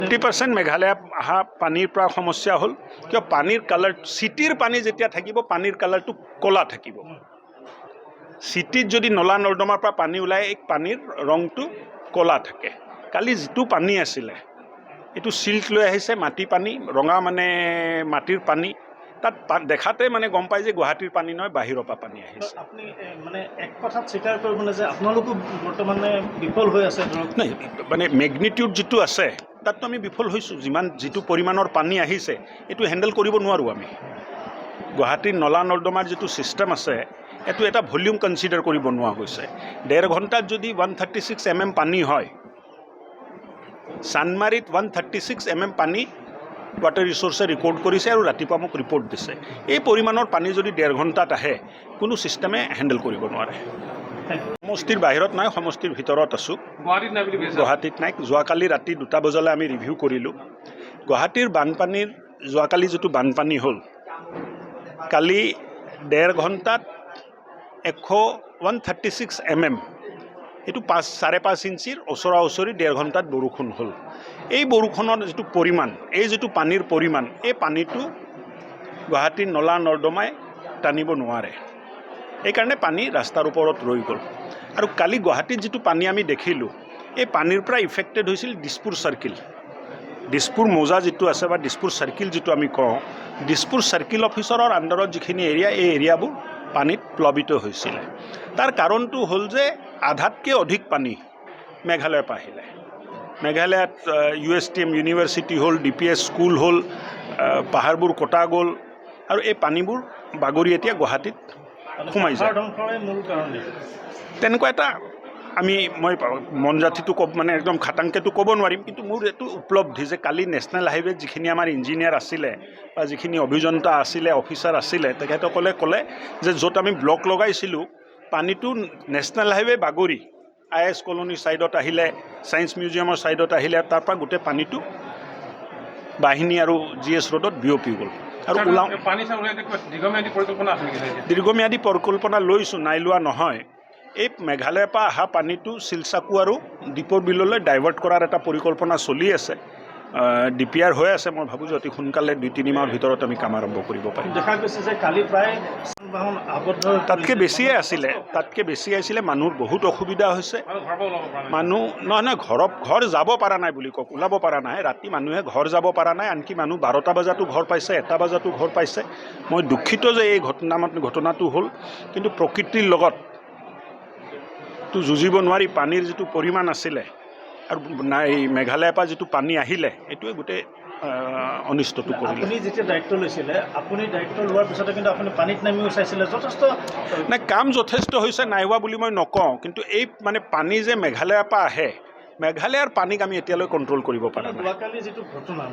50% মেঘালয় অহা পানীৰ পৰা সমস্যা হ'ল কিয় পানীৰ কালাৰ চিটিৰ পানী যেতিয়া থাকিব পানীৰ কালাৰটো ক'লা থাকিব চিটিত যদি নলা নৰ্দমাৰ পৰা পানী ওলাই এই পানীৰ ৰংটো ক'লা থাকে কালি যিটো পানী আছিলে এইটো সিল্ট লৈ আহিছে মাটি পানী ৰঙা মানে মাটিৰ পানী তাত দেখাতে মানে গম পাই যে গুৱাহাটীৰ পানী নহয় বাহিৰৰ পৰা পানী আহিছে আপুনি মানে এক কথাত স্বীকাৰ কৰিবলৈ যে আপোনালোকো বৰ্তমানে বিফল হৈ আছে নাই মানে মেগনিটিউড যিটো আছে তাততো আমি বিফল হৈছোঁ যিটো পৰিমাণৰ পানী আহিছে এইটো হেণ্ডেল কৰিব নোৱাৰোঁ আমি গুৱাহাটীৰ নলা নৰ্দমাৰ যিটো ছিষ্টেম আছে এইটো এটা ভলিউম কনচিডাৰ কৰিব নোৱাৰা হৈছে 1.5 ঘণ্টাত যদি 136 mm পানী হয় চানমাৰীত 136 mm পানী ৱাটাৰ ৰিচোৰ্চে ৰেকৰ্ড কৰিছে আৰু ৰাতিপুৱা মোক ৰিপৰ্ট দিছে এই পৰিমাণৰ পানী যদি 1.5 ঘণ্টাত আহে কোনো ছিষ্টেমে হেণ্ডেল কৰিব নোৱাৰে সমষ্টিৰ বাহিৰত নাই সমষ্টিৰ ভিতৰত আছোঁ গুৱাহাটীত নাই যোৱাকালি ৰাতি 2টা বজালৈ আমি ৰিভিউ কৰিলোঁ গুৱাহাটীৰ বানপানীৰ যোৱাকালি যিটো বানপানী হ'ল কালি 1.5 ঘণ্টাত 136 mm এইটো 5.5 ইঞ্চিৰ ওচৰা ওচৰি 1.5 ঘণ্টাত বৰষুণ হ'ল এই বৰষুণৰ যিটো পৰিমাণ এই যিটো পানীৰ পৰিমাণ এই পানীটো গুৱাহাটীৰ নলা নৰ্দমাই টানিব নোৱাৰে এইকাৰণে পানী ৰাস্তাৰ ওপৰত ৰৈ গ'ল আৰু কালি গুৱাহাটীত যিটো পানী আমি দেখিলোঁ এই পানীৰ পৰা ইফেক্টেড হৈছিল দিছপুৰ চাৰ্কিল দিছপুৰ মৌজা যিটো আছে বা দিছপুৰ চাৰ্কিল যিটো আমি কওঁ দিছপুৰ চাৰ্কিল অফিচাৰৰ আণ্ডাৰত যিখিনি এৰিয়া এই এৰিয়াবোৰ পানীত প্লাবিত হৈছিলে তাৰ কাৰণটো হ'ল যে আধাতকৈ অধিক পানী মেঘালয়ৰ পৰা আহিলে মেঘালয়ত USTM ইউনিভাৰ্চিটি হ'ল DPS স্কুল হ'ল পাহাৰবোৰ কটা গ'ল আৰু এই পানীবোৰ বাগৰি এতিয়া গুৱাহাটীত সোমাই যায় তেনেকুৱা এটা মই মন জাতিটো মানে একদম খাটাংকেতো ক'ব নোৱাৰিম কিন্তু মোৰ এইটো উপলব্ধি যে কালি নেশ্যনেল হাইৱেত যিখিনি আমাৰ ইঞ্জিনিয়াৰ আছিলে বা যিখিনি অভিযন্তা আছিলে অফিচাৰ আছিলে তেখেতসকলে ক'লে যে য'ত আমি ব্লক লগাইছিলোঁ পানীটো নেশ্যনেল হাইৱে বাগৰি IS কলনীৰ ছাইডত আহিলে ছায়েন্স মিউজিয়ামৰ ছাইডত আহিলে তাৰ পৰা গোটেই পানীটো বাহিনী আৰু GS ৰোডত বিয়পি গ'ল আৰু দীৰ্ঘম্যাদী পৰিকল্পনা লৈছোঁ নাই লোৱা নহয় এই মেঘালয়ৰ পৰা অহা পানীটো শিলচাকু আৰু দীপৰ বিললৈ ডাইভাৰ্ট কৰাৰ এটা পৰিকল্পনা চলি আছে DPR হৈ আছে মই ভাবোঁ যে অতি সোনকালে 2-3 মাহৰ ভিতৰত আমি কাম আৰম্ভ কৰিব পাৰিম দেখা গৈছে যে কালি প্ৰায় আবদ্ধ তাতকৈ বেছিয়ে আছিলে মানুহৰ বহুত অসুবিধা হৈছে মানুহ নহয় ঘৰ যাব পৰা নাই বুলি কওক ওলাব পৰা নাই ৰাতি মানুহে ঘৰ যাব পৰা নাই আনকি মানুহ 12টা বজাতো ঘৰ পাইছে 1টা বজাতো ঘৰ পাইছে মই দুখিত যে এই ঘটনাটো হ'ল কিন্তু প্ৰকৃতিৰ লগত যুঁজিব নোৱাৰি পানীৰ যিটো পৰিমাণ আছিলে আৰু এই মেঘালয়ৰ পৰা যিটো পানী আহিলে এইটোৱে গোটেই অনিষ্টটো কৰিলে আপুনি যেতিয়া দায়িত্ব লৈছিলে আপুনি দায়িত্ব লোৱাৰ পিছতে কিন্তু আপুনি পানীত নামিও চাইছিলে যথেষ্ট নাই কাম যথেষ্ট হৈছে নাই হোৱা বুলি মই নকওঁ কিন্তু এই মানে পানী যে মেঘালয়ৰ পৰা আহে মেঘালয়ৰ পানীক আমি এতিয়ালৈ কণ্ট্ৰল কৰিব পৰা নাই যোৱাকালি যিটো ঘটনা